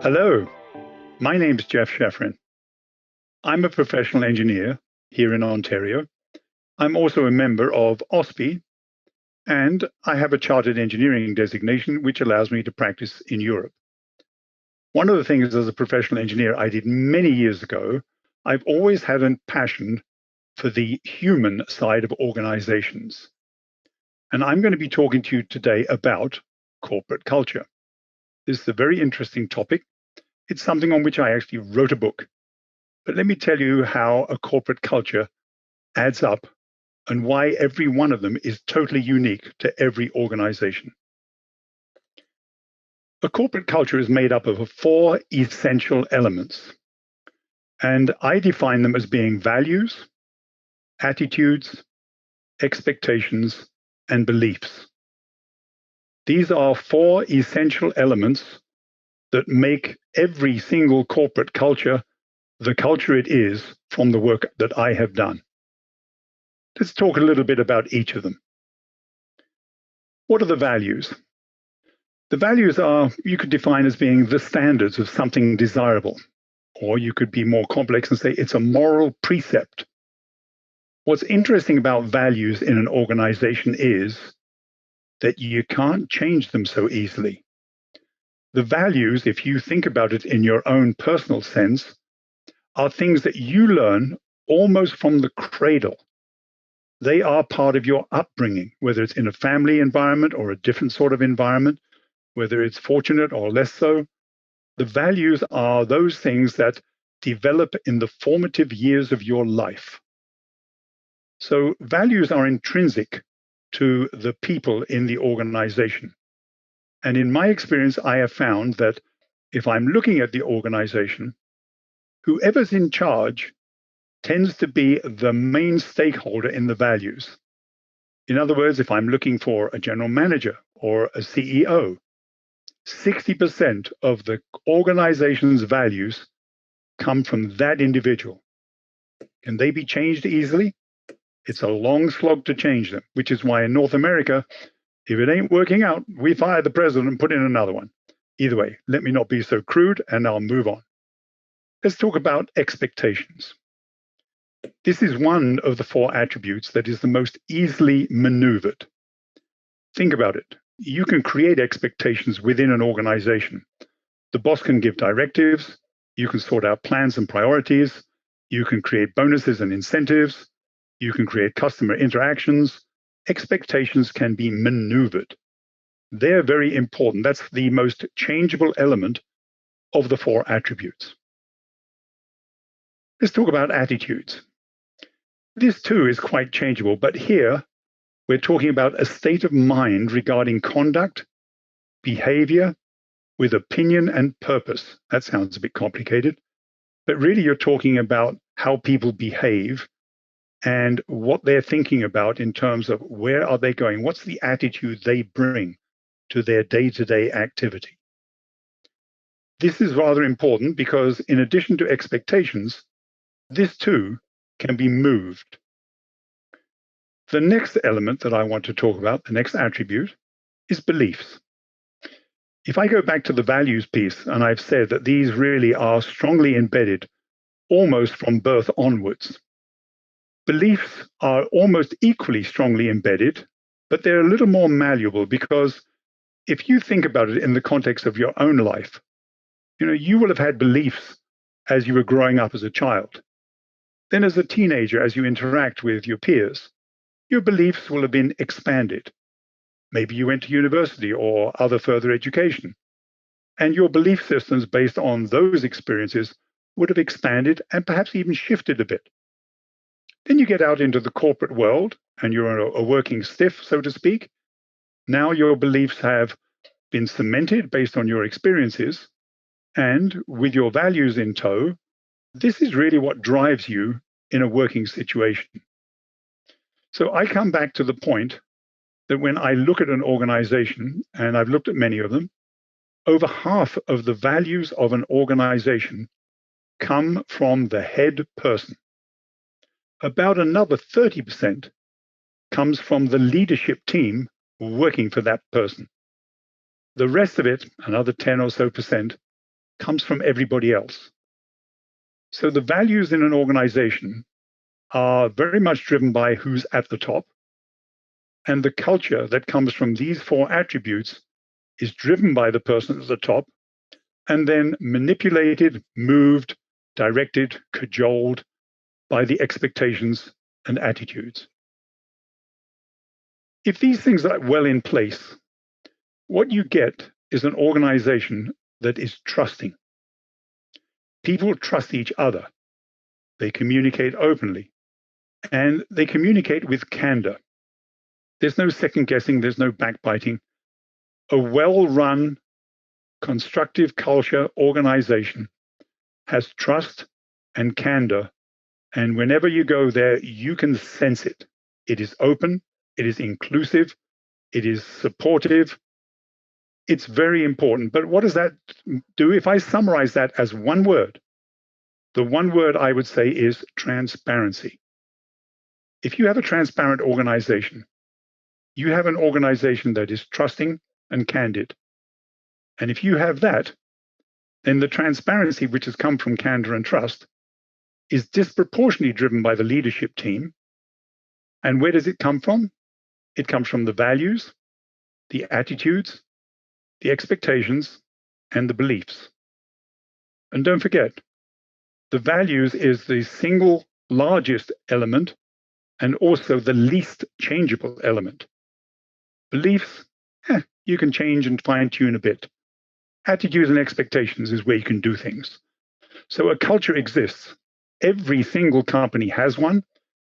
Hello, my name is Geoff Sheffrin. I'm a professional engineer here in Ontario. I'm also a member of OSPI, and I have a chartered engineering designation, which allows me to practice in Europe. One of the things as a professional engineer I did many years ago, I've always had a passion for the human side of organizations. And I'm going to be talking to you today about corporate culture. This is a very interesting topic. It's something on which I actually wrote a book. But let me tell you how a corporate culture adds up and why every one of them is totally unique to every organization. A corporate culture is made up of 4 essential elements, and I define them as being values, attitudes, expectations, and beliefs. These are 4 essential elements that make every single corporate culture the culture it is from the work that I have done. Let's talk a little bit about each of them. What are the values? The values are, you could define as being the standards of something desirable, or you could be more complex and say it's a moral precept. What's interesting about values in an organization is that you can't change them so easily. The values, if you think about it in your own personal sense, are things that you learn almost from the cradle. They are part of your upbringing, whether it's in a family environment or a different sort of environment, whether it's fortunate or less so. The values are those things that develop in the formative years of your life. So values are intrinsic to the people in the organization. And in my experience, I have found that if I'm looking at the organization, whoever's in charge tends to be the main stakeholder in the values. In other words, if I'm looking for a general manager or a CEO, 60% of the organization's values come from that individual. Can they be changed easily? It's a long slog to change them, which is why in North America, if it ain't working out, we fire the president and put in another one. Either way, let me not be so crude and I'll move on. Let's talk about expectations. This is one of the 4 attributes that is the most easily maneuvered. Think about it. You can create expectations within an organization. The boss can give directives. You can sort out plans and priorities. You can create bonuses and incentives. You can create customer interactions. Expectations can be maneuvered. They're very important. That's the most changeable element of the 4 attributes. Let's talk about attitudes. This too is quite changeable, but here we're talking about a state of mind regarding conduct, behavior, with opinion and purpose. That sounds a bit complicated, but really you're talking about how people behave and what they're thinking about in terms of where are they going, what's the attitude they bring to their day-to-day activity. This is rather important because in addition to expectations, this too can be moved. The next element that I want to talk about, the next attribute, is beliefs. If I go back to the values piece, and I've said that these really are strongly embedded almost from birth onwards. Beliefs are almost equally strongly embedded, but they're a little more malleable because if you think about it in the context of your own life, you will have had beliefs as you were growing up as a child. Then as a teenager, as you interact with your peers, your beliefs will have been expanded. Maybe you went to university or other further education, and your belief systems based on those experiences would have expanded and perhaps even shifted a bit. Then you get out into the corporate world and you're a working stiff, so to speak. Now your beliefs have been cemented based on your experiences, and with your values in tow, this is really what drives you in a working situation. So I come back to the point that when I look at an organization, and I've looked at many of them, over half of the values of an organization come from the head person. About another 30% comes from the leadership team working for that person. The rest of it, another 10 or so percent, comes from everybody else. So the values in an organization are very much driven by who's at the top. And the culture that comes from these four attributes is driven by the person at the top and then manipulated, moved, directed, cajoled by the expectations and attitudes. If these things are well in place, what you get is an organization that is trusting. People trust each other. They communicate openly, and they communicate with candor. There's no second guessing, there's no backbiting. A well-run, constructive culture organization has trust and candor, and whenever you go there, you can sense it. It is open, it is inclusive, it is supportive. It's very important. But what does that do? If I summarize that as one word, the one word I would say is transparency. If you have a transparent organization, you have an organization that is trusting and candid. And if you have that, then the transparency which has come from candor and trust is disproportionately driven by the leadership team. And where does it come from? It comes from the values, the attitudes, the expectations, and the beliefs. And don't forget, the values is the single largest element and also the least changeable element. Beliefs, you can change and fine-tune a bit. Attitudes and expectations is where you can do things. So a culture exists. Every single company has one.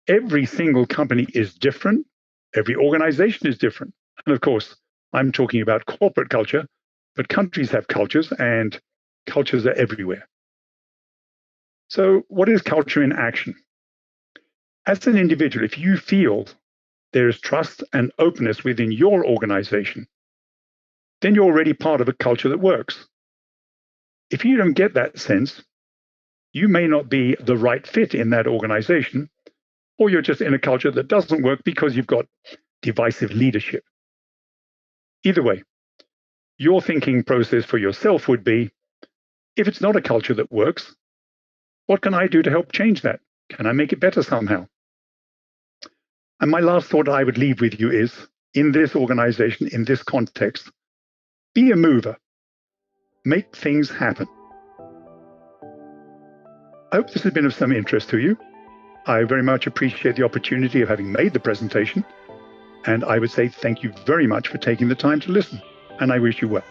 Every single company is different. Every organization is different. And of course, I'm talking about corporate culture, but countries have cultures and cultures are everywhere. So what is culture in action? As an individual, if you feel there is trust and openness within your organization, then you're already part of a culture that works. If you don't get that sense, you may not be the right fit in that organization, or you're just in a culture that doesn't work because you've got divisive leadership. Either way, your thinking process for yourself would be, if it's not a culture that works, what can I do to help change that? Can I make it better somehow? And my last thought I would leave with you is, in this organization, in this context, be a mover. Make things happen. I hope this has been of some interest to you. I very much appreciate the opportunity of having made the presentation. And I would say thank you very much for taking the time to listen. And I wish you well.